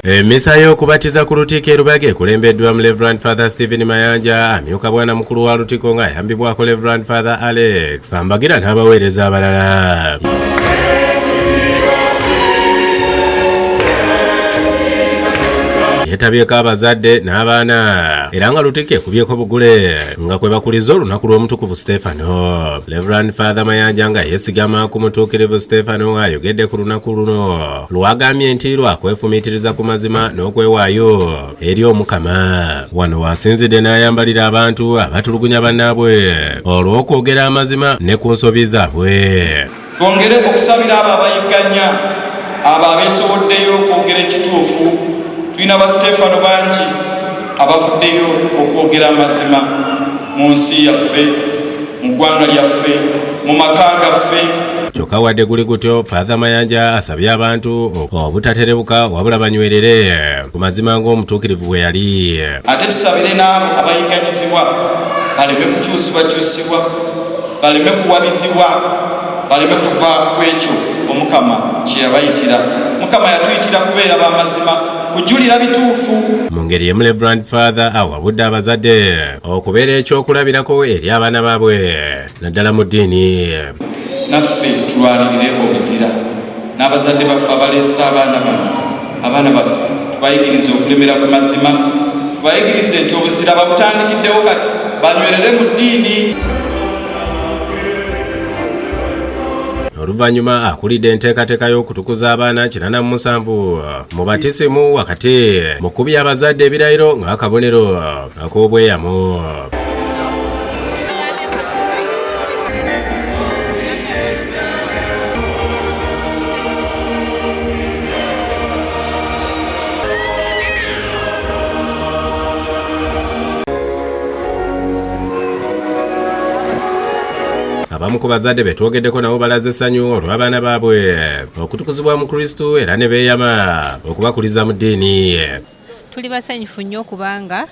Emisa y'okubatiza ku Lutikko e Lubage kulembeddwa mu Reverend Father Stephen Mayanja, amyuka bwana mukulu wa Lutikko ng'ayambibwako Reverend Father Alex Ambagira n'abaweereza abalala. Yetabyeko abazadde n'abaana era nga Lutikko ekubyeko bugule nga kwe bakuliza olunaku lw'omutukuvu Stefano. Reverend Father Mayanja nga yeesigama ku mutuukirivu Stefano ayogedde ku lunaku luno lwagambye nti lwakwefumiitiriza ku mazima n'okwewaayo eri Omukama. Wano wasinzidde n'ayambalira abantu abatulugunya bannaabwe olw'okwogera amazima ne ku nsobi zaabwe. Twongere okusabira abo abayigganya, abo abeesoboddeyo okwogera ekituufu. Tulina ba Stefano bangi abavuddeyo okwogera amazima mu nsi yaffe, mu ggwanga lyaffe, mu maka gaffe. Kyokka wadde guli gutyo, Father Mayanja asabye abantu obutaterebuka wabula banywerere ku mazima ng'omutuukirivu bwe yali. Ate tusabire n'abo abayigganyizibwa baleme kukyusibwakyusibwa, baleme kuwabizibwa, baleme kuva ku ekyo Omukama kye yabayitira. Mukama yatuyitira kubeera b'amazima, kujulira bituufu. Mu ngeri y'emu Reverend Father awabudde abazadde okubeera ekyokulabirako eri abaana baabwe naddala mu ddiini. Naffe tulwanirire obuzira n'abazadde baffe abaleese abaana baffe tubayigirize okulemera ku mazima, tubayigirize nti obuzira babutandikiddewo kati banywerere mu ddiini. Oluvannyuma akulidde enteekateeka y'okutukuza abaana 87 mu batisimu wakati mu kubi abazadde ebirayiro ng'akabonero ak'obweyamo. Abamu ku bazadde betwogeddeko nabo balaze essanyu olw'abaana baabwe okutukuzibwa mu Kristo era ne beeyama okubakuliza mu ddiini. Tuli basanyufu nnyo kubanga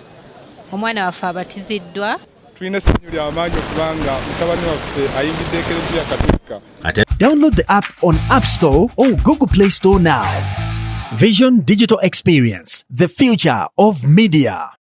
omwana waffe abatiziddwa. Tulina essanyu ly'amaanyi okubanga mutabani waffe ayimbidde Eklezia Katolika. Download the app on App Store or Google Play Store now. Vision Digital Experience, the future of media.